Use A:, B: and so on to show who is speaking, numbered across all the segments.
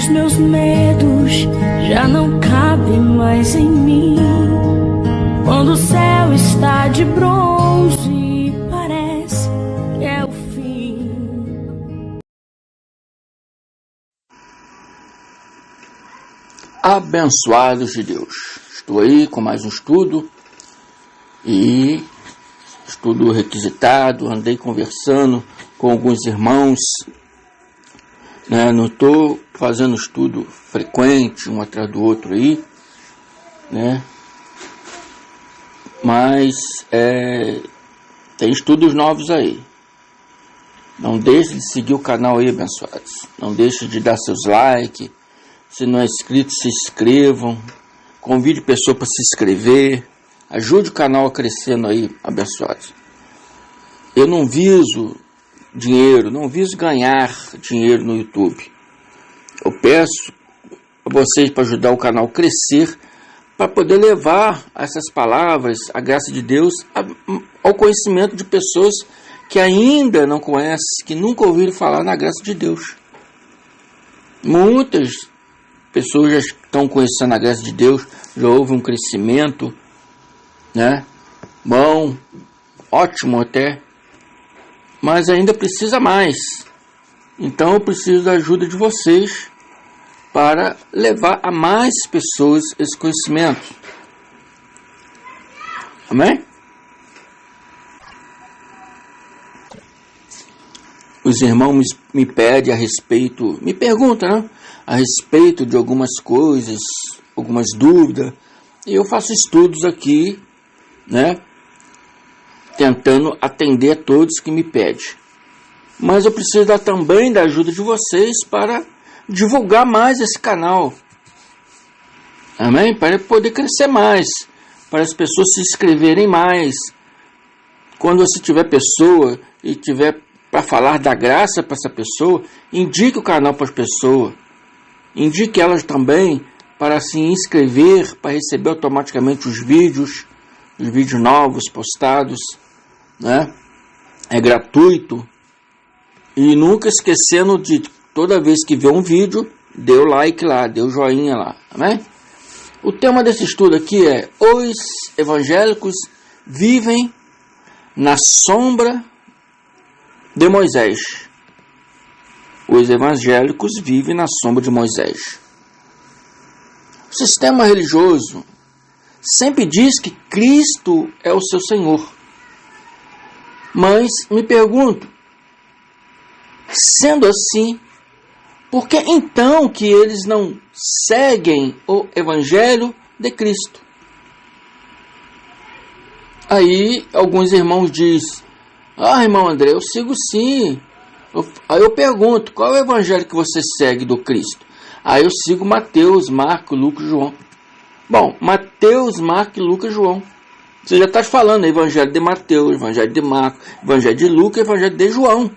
A: Os meus medos já não cabem mais em mim. Quando o céu está de bronze, parece que é o fim.
B: Abençoados de Deus, estou aí com mais um estudo, e estudo requisitado. Andei conversando com alguns irmãos, né? Não estou fazendo estudo frequente um atrás do outro aí, né? Mas tem estudos novos aí. Não deixe de seguir o canal aí, abençoados. Não deixe de dar seus likes. Se não é inscrito, se inscrevam. Convide pessoa para se inscrever. Ajude o canal a crescendo aí, abençoados. Eu não viso dinheiro, não viso ganhar dinheiro no YouTube. Eu peço a vocês para ajudar o canal a crescer, para poder levar essas palavras, a graça de Deus, ao conhecimento de pessoas que ainda não conhecem, que nunca ouviram falar na graça de Deus. Muitas pessoas já estão conhecendo a graça de Deus, já houve um crescimento, né? Bom, ótimo até, mas ainda precisa mais. Então eu preciso da ajuda de vocês para levar a mais pessoas esse conhecimento. Amém? Os irmãos me pedem a respeito, me perguntam, né? A respeito de algumas coisas, algumas dúvidas, e eu faço estudos aqui, né? Tentando atender a todos que me pedem. Mas eu preciso também da ajuda de vocês para divulgar mais esse canal. Amém? Para poder crescer mais, para as pessoas se inscreverem mais. Quando você tiver pessoa e tiver para falar da graça para essa pessoa, indique o canal para as pessoas. Indique elas também para se inscrever, para receber automaticamente os vídeos novos postados, né? É gratuito. E nunca esquecendo de, toda vez que vê um vídeo, dê o like lá, dê o joinha lá, amém? O tema desse estudo aqui é: os evangélicos vivem na sombra de Moisés. Os evangélicos vivem na sombra de Moisés. O sistema religioso sempre diz que Cristo é o seu Senhor. Mas me pergunto, sendo assim, por que então que eles não seguem o Evangelho de Cristo? Aí alguns irmãos dizem: ah, irmão André, eu sigo sim. Aí eu pergunto: qual é o Evangelho que você segue do Cristo? Aí eu sigo Mateus, Marcos, Lucas e João. Bom, Mateus, Marcos, Lucas e João. Você já está falando Evangelho de Mateus, Evangelho de Marcos, Evangelho de Lucas, Evangelho de João.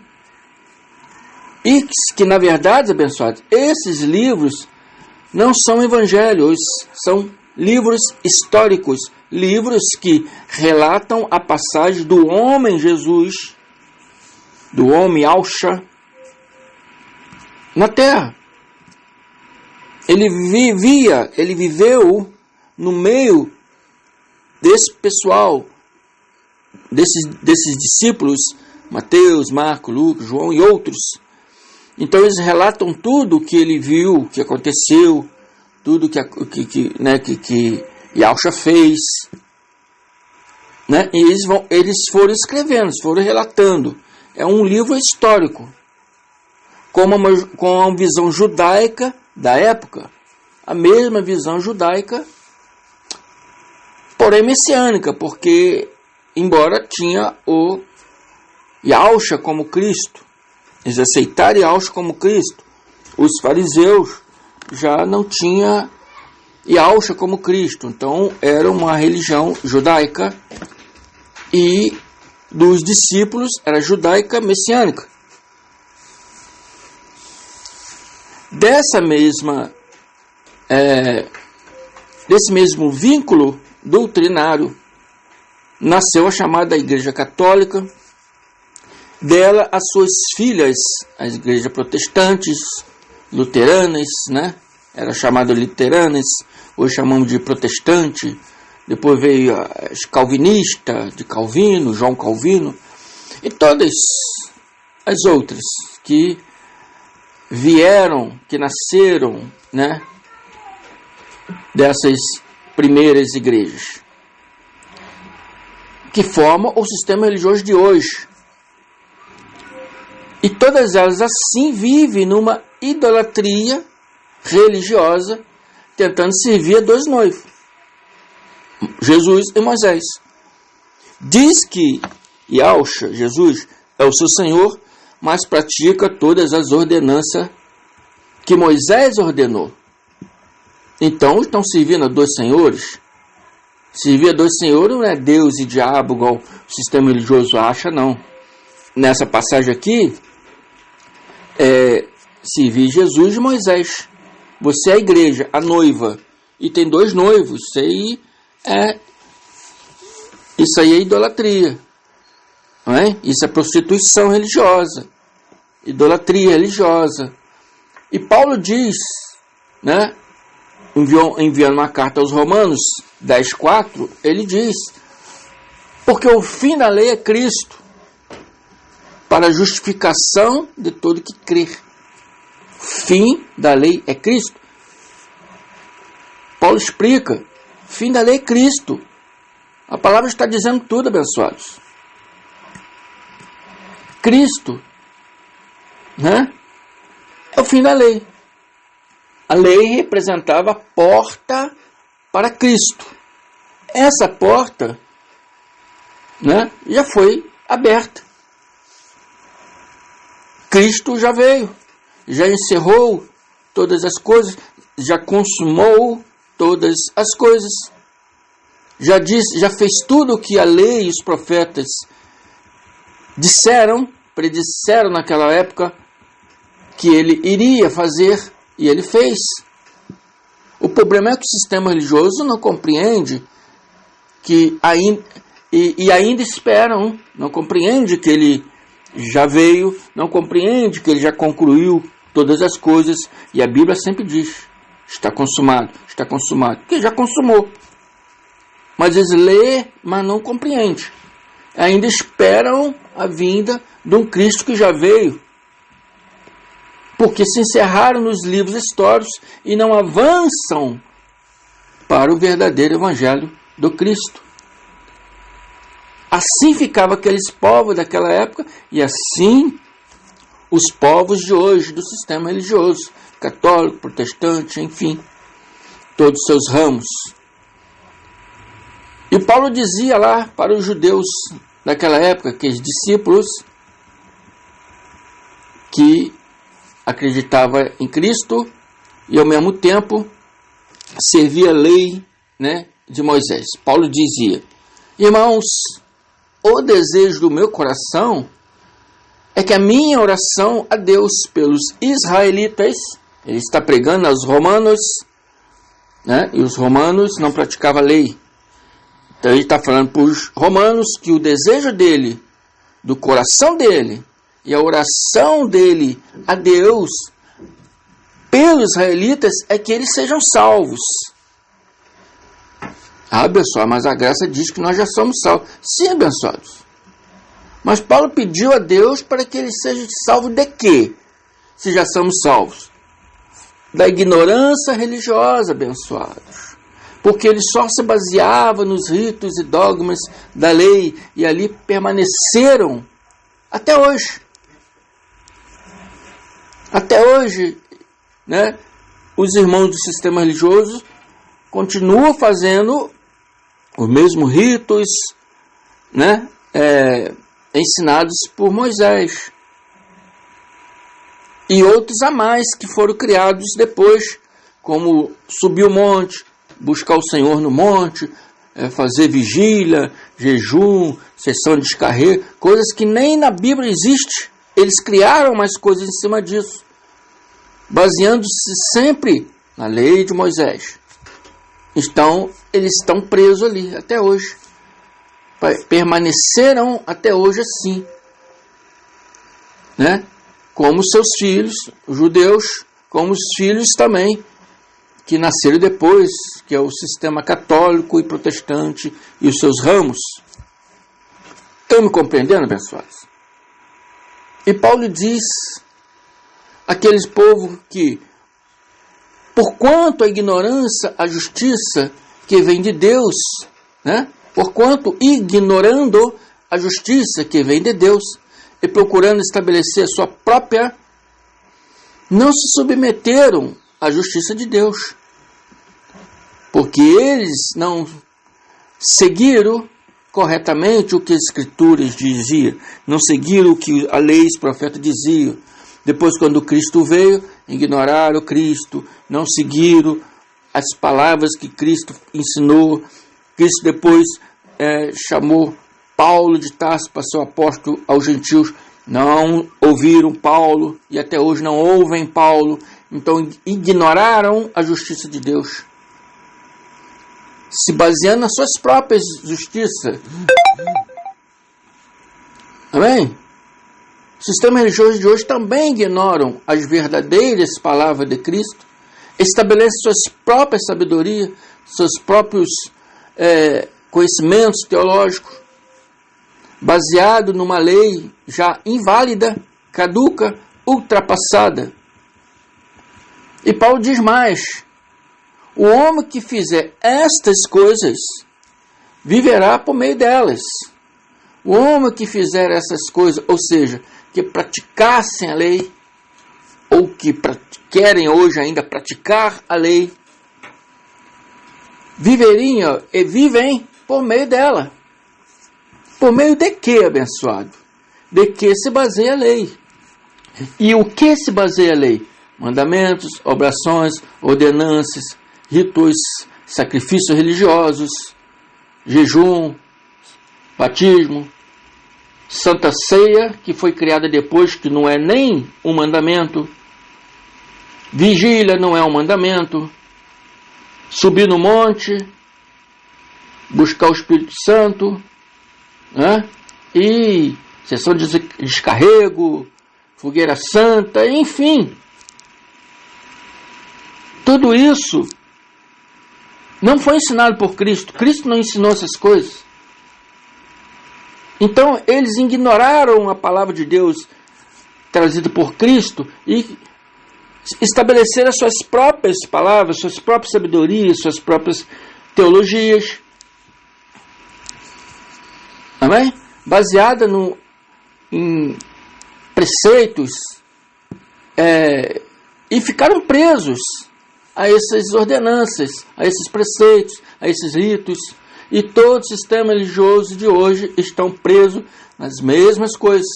B: E que, na verdade, abençoados, esses livros não são evangelhos, são livros históricos, livros que relatam a passagem do homem Jesus, do homem Yahshua, na terra. Ele viveu no meio desse pessoal, desses discípulos, Mateus, Marcos, Lucas, João e outros. Então eles relatam tudo o que ele viu, o que aconteceu, tudo que Yahshua fez, né? E eles foram escrevendo, foram relatando. É um livro histórico, com uma visão judaica da época, a mesma visão judaica, porém messiânica, porque embora tinha o Yahshua como Cristo, eles aceitaram Yahshua como Cristo. Os fariseus já não tinham Yahshua como Cristo. Então era uma religião judaica, e dos discípulos era judaica messiânica. Desse mesmo vínculo doutrinário nasceu a chamada Igreja Católica. Dela, as suas filhas, as igrejas protestantes, luteranas, né? Era chamado luteranas, hoje chamamos de protestante. Depois veio as calvinistas, de Calvino, João Calvino, e todas as outras que vieram, que nasceram, né, dessas primeiras igrejas, que formam o sistema religioso de hoje. E todas elas assim vivem numa idolatria religiosa, tentando servir a dois noivos, Jesus e Moisés. Diz que Yahshua, Jesus, é o seu Senhor, mas pratica todas as ordenanças que Moisés ordenou. Então estão servindo a dois senhores. Servir a dois senhores não é Deus e diabo, igual o sistema religioso acha, não. Nessa passagem aqui, servir Jesus e Moisés. Você é a igreja, a noiva, e tem dois noivos. Isso aí é idolatria, não é? Isso é prostituição religiosa, idolatria religiosa. E Paulo diz, né, enviando uma carta aos Romanos 10:4, ele diz: porque o fim da lei é Cristo, para a justificação de todo que crer. O fim da lei é Cristo. Paulo explica: o fim da lei é Cristo. A palavra está dizendo tudo, abençoados. Cristo, né, é o fim da lei. A lei representava a porta para Cristo. Essa porta, né, já foi aberta. Cristo já veio, já encerrou todas as coisas, já consumou todas as coisas. Já disse, já fez tudo o que a lei e os profetas predisseram naquela época que ele iria fazer, e ele fez. O problema é que o sistema religioso não compreende que ainda esperam, não compreende que ele já veio, não compreende que ele já concluiu todas as coisas, e a Bíblia sempre diz: está consumado, porque já consumou. Mas eles lêem, mas não compreendem. Ainda esperam a vinda de um Cristo que já veio, porque se encerraram nos livros históricos e não avançam para o verdadeiro evangelho do Cristo. Assim ficavam aqueles povos daquela época, e assim os povos de hoje do sistema religioso, católico, protestante, enfim, todos os seus ramos. E Paulo dizia lá para os judeus daquela época, aqueles discípulos que acreditavam em Cristo e ao mesmo tempo servia a lei, né, de Moisés. Paulo dizia: irmãos, o desejo do meu coração é que a minha oração a Deus pelos israelitas, ele está pregando aos romanos, né, e os romanos não praticavam a lei. Então ele está falando para os romanos que o desejo dele, do coração dele, e a oração dele a Deus pelos israelitas é que eles sejam salvos. Ah, abençoado, mas a graça diz que nós já somos salvos. Sim, abençoados. Mas Paulo pediu a Deus para que eles sejam salvos de quê? Se já somos salvos? Da ignorância religiosa, abençoados. Porque ele só se baseava nos ritos e dogmas da lei, e ali permaneceram até hoje. Até hoje, né, os irmãos do sistema religioso continuam fazendo os mesmos ritos, né, ensinados por Moisés. E outros a mais que foram criados depois, como subir o monte, buscar o Senhor no monte, fazer vigília, jejum, sessão de descarrego, coisas que nem na Bíblia existe. Eles criaram mais coisas em cima disso, baseando-se sempre na lei de Moisés. Então, eles estão presos ali até hoje. Permaneceram até hoje assim, né? Como seus filhos, os judeus, como os filhos também, que nasceram depois, que é o sistema católico e protestante e os seus ramos. Estão me compreendendo, abençoados? E Paulo diz àqueles povos que, porquanto a ignorância, a justiça que vem de Deus, né? Porquanto ignorando a justiça que vem de Deus e procurando estabelecer a sua própria, não se submeteram à justiça de Deus, porque eles não seguiram corretamente o que as Escrituras diziam, não seguiram o que a lei e os profetas diziam. Depois, quando Cristo veio, ignoraram Cristo, não seguiram as palavras que Cristo ensinou. Cristo depois chamou Paulo de Tarso para ser apóstolo aos gentios, não ouviram Paulo e até hoje não ouvem Paulo, então ignoraram a justiça de Deus, se baseando nas suas próprias justiças. Amém? O sistema religioso de hoje também ignoram as verdadeiras palavras de Cristo, estabelece suas próprias sabedorias, seus próprios conhecimentos teológicos, baseado numa lei já inválida, caduca, ultrapassada. E Paulo diz mais: o homem que fizer estas coisas viverá por meio delas. O homem que fizer essas coisas, ou seja, que praticassem a lei, ou que querem hoje ainda praticar a lei, viveriam e vivem por meio dela. Por meio de que, abençoado? De que se baseia a lei. E o que se baseia a lei? Mandamentos, obrações, ordenanças, ritos, sacrifícios religiosos, jejum, batismo, Santa Ceia, que foi criada depois, que não é nem um mandamento, vigília não é um mandamento, subir no monte, buscar o Espírito Santo, né? E sessão de descarrego, fogueira santa, enfim. Tudo isso não foi ensinado por Cristo. Cristo não ensinou essas coisas. Então, eles ignoraram a palavra de Deus trazida por Cristo e estabeleceram as suas próprias palavras, suas próprias sabedorias, suas próprias teologias. Amém? Baseada em preceitos e ficaram presos a essas ordenanças, a esses preceitos, a esses ritos. E todo o sistema religioso de hoje estão presos nas mesmas coisas.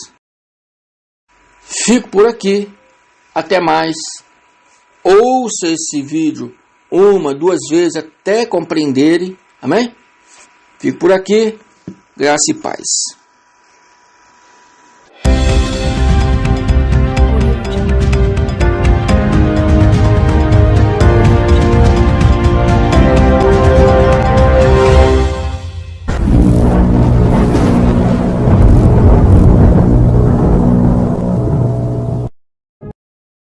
B: Fico por aqui. Até mais. Ouça esse vídeo 1, 2 vezes até compreenderem. Amém? Fico por aqui. Graça e paz.